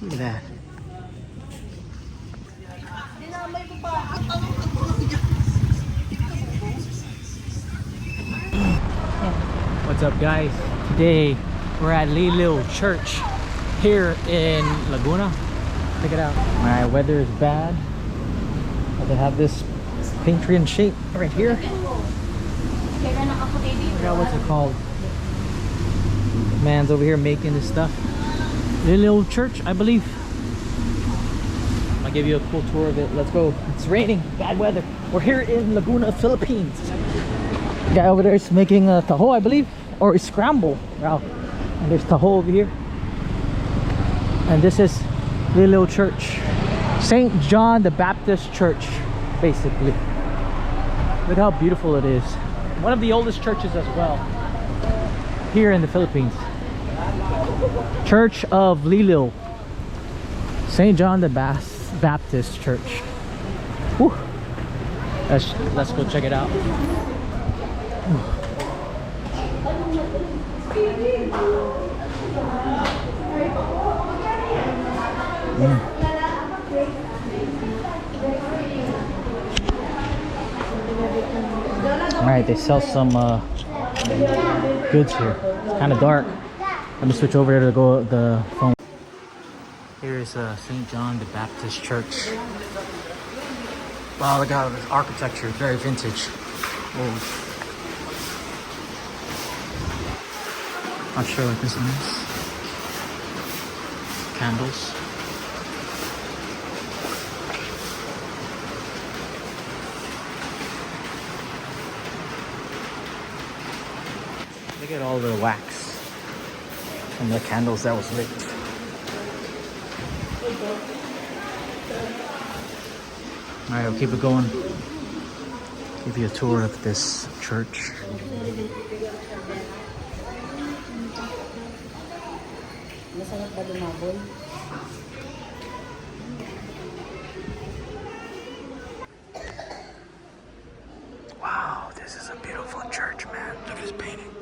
Look at that. What's up, guys? Today we're at Liliw Church here in Laguna. Check it out. My weather is bad, but they have this patriot shape right here. I forgot what's it called. Man's over here making this stuff. Liliw Church, I believe. I'll give you a cool tour of it. Let's go. It's raining, bad weather. We're here in Laguna, Philippines. The guy over there is making a taho, I believe, or a scramble. Wow. And there's taho over here. And this is Liliw Church, St.JOHN the Baptist Church, basically. Look how beautiful it is. One of the oldest churches as well here in the Philippines. Church of Liliw, St.JOHN the Baptist Church. Whew. Let's go check it out. Alright, they sell some goods here. It's kind of dark. Let me switch over there to go the phone. Here is St.JOHN the Baptist Church. Wow, look at this architecture, very vintage. Old. Not sure what this one is. Candles. Look at all the wax from the candles that was lit. Alright, we'll keep it going. Give you a tour of this church. Wow, this is a beautiful church, man. Look at this painting.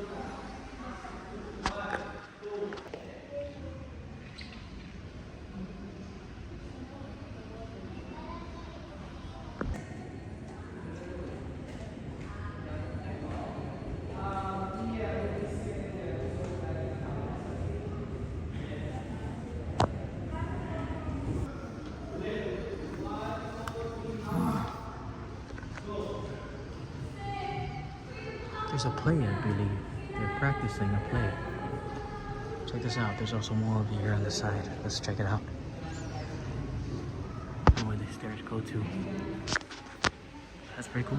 There's a play, I believe. They're practicing a play. Check this out. There's also more over here on the side. Let's check it out. Where the stairs go to. That's pretty cool.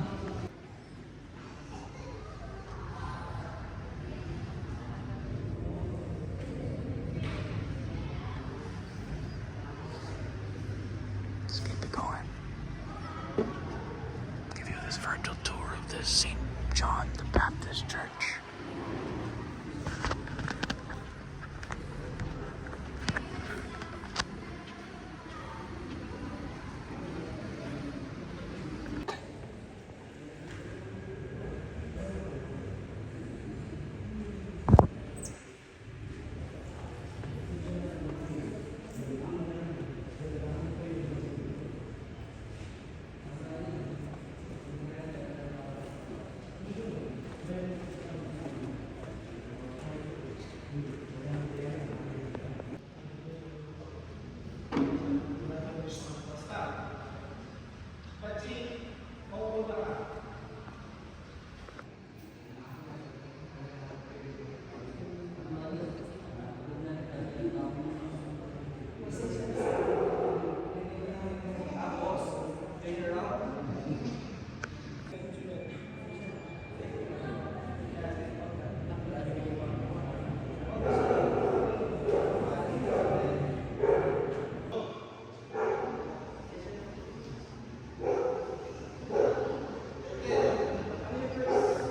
Let's keep it going. I'll give you this virtual tour of this St.JOHN the Baptist Church.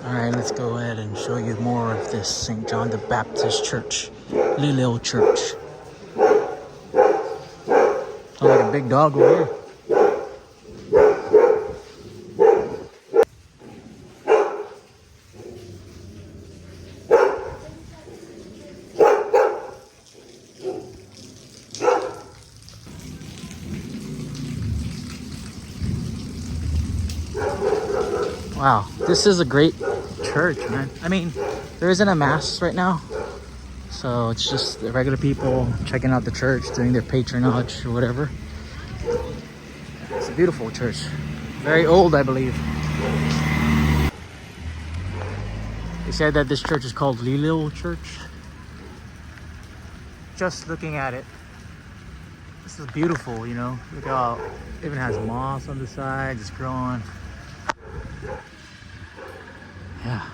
Alright, let's go ahead and show you more of this St.JOHN the Baptist Church, Liliw Church. Sounds like a big dog over here. Wow, this is a great church, man. I mean, there isn't a mass right now, so it's just the regular people checking out the church, doing their patronage or whatever. It's a beautiful church. Very old, I believe. They said that this church is called Liliw Church. Just looking at it, this is beautiful, you know. Look how it even has moss on the sides, it's growing. Yeah.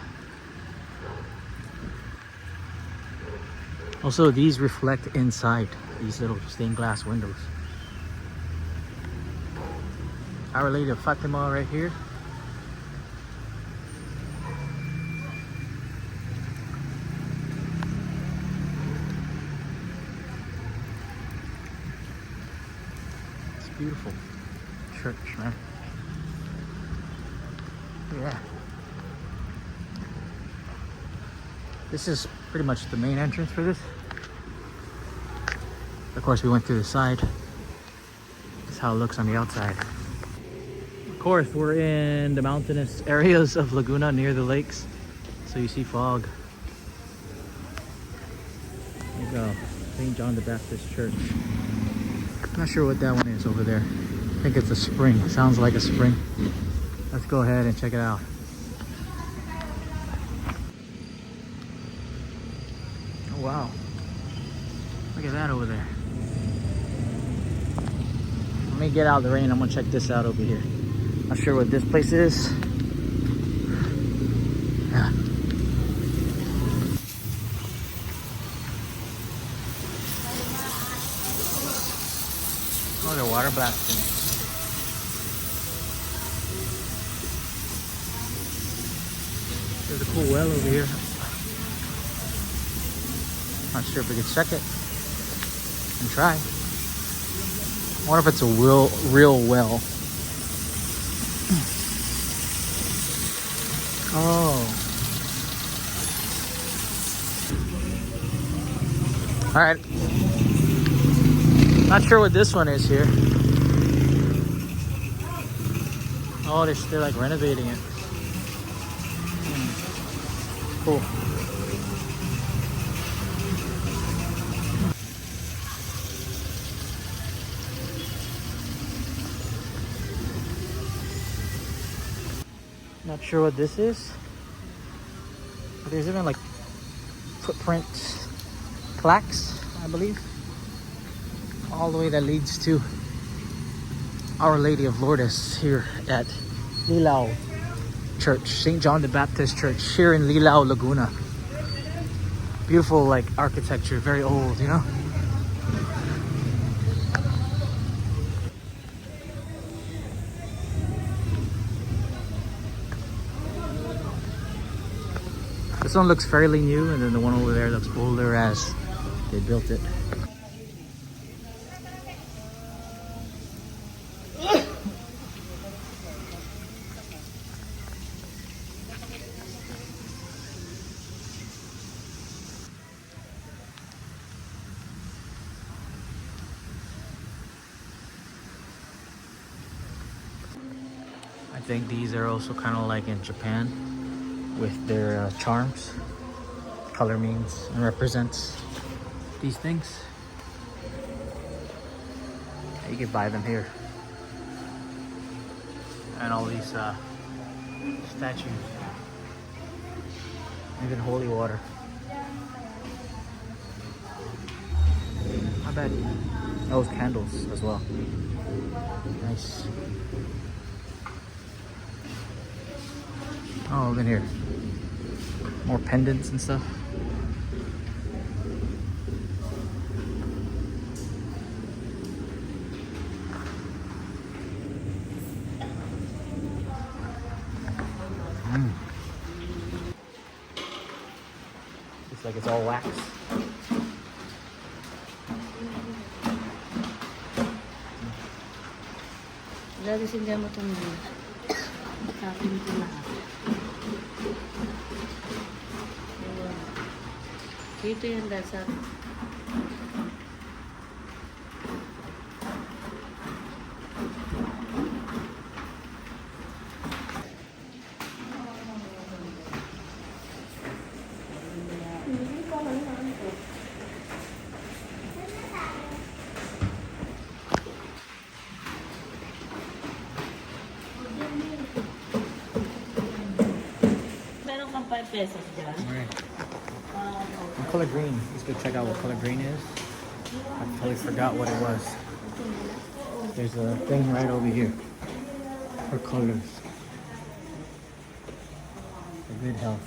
Also, these reflect inside, these little stained glass windows. Our Lady of Fatima right here. It's beautiful church, man. Yeah. This is pretty much the main entrance for this. Of course, we went through the side. This is how it looks on the outside. Of course, we're in the mountainous areas of Laguna near the lakes. So you see fog. There you go. ST.JOHN the Baptist Church. I'm not sure what that one is over there. I think it's a spring. It sounds like a spring. Let's go ahead and check it out. Oh, wow. Look at that over there. Let me get out of the rain. I'm gonna check this out over here. Not sure what this place is. Yeah. Oh, they're water blasting. There's a cool well over here. Not sure if we can check it and try. I wonder if it's a real well. Oh. All right. Not sure what this one is here. Oh, they're like renovating it. Cool. Not sure what this is. But there's even like footprint plaques, I believe. All the way that leads to Our Lady of Lourdes here at Liliw Church, ST.JOHN the Baptist Church here in Liliw, Laguna. Beautiful like architecture, very old, you know? This one looks fairly new, and then the one over there looks older as they built it. I think these are also kind of like in Japan with their charms. Color means and represents these things. You can buy them here. And all these statues. Even holy water. Not bad. Those candles as well. Nice. Oh, look in here. More pendants and stuff. Looks like it's all wax. Lagi sila mo itong kapin ko lahat. Dito yung dasal. pesos dyan. Alright. What color green? Let's go check out what color green is. I totally forgot what it was. There's a thing right over here for colors. For good health.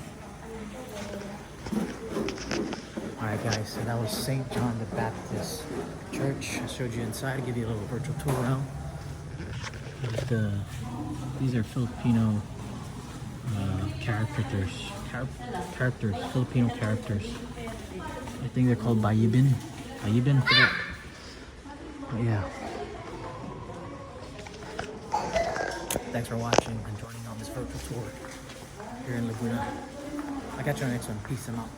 Alright guys, so that was St. John the Baptist Church. I showed you inside. I'll give you a little virtual tour around. These are Filipino characters, Filipino characters. I think they're called Bayibin. Bayibin for that. But yeah. Thanks for watching and joining on this virtual tour here in Laguna. I got you on the next one. Peace. I'm out.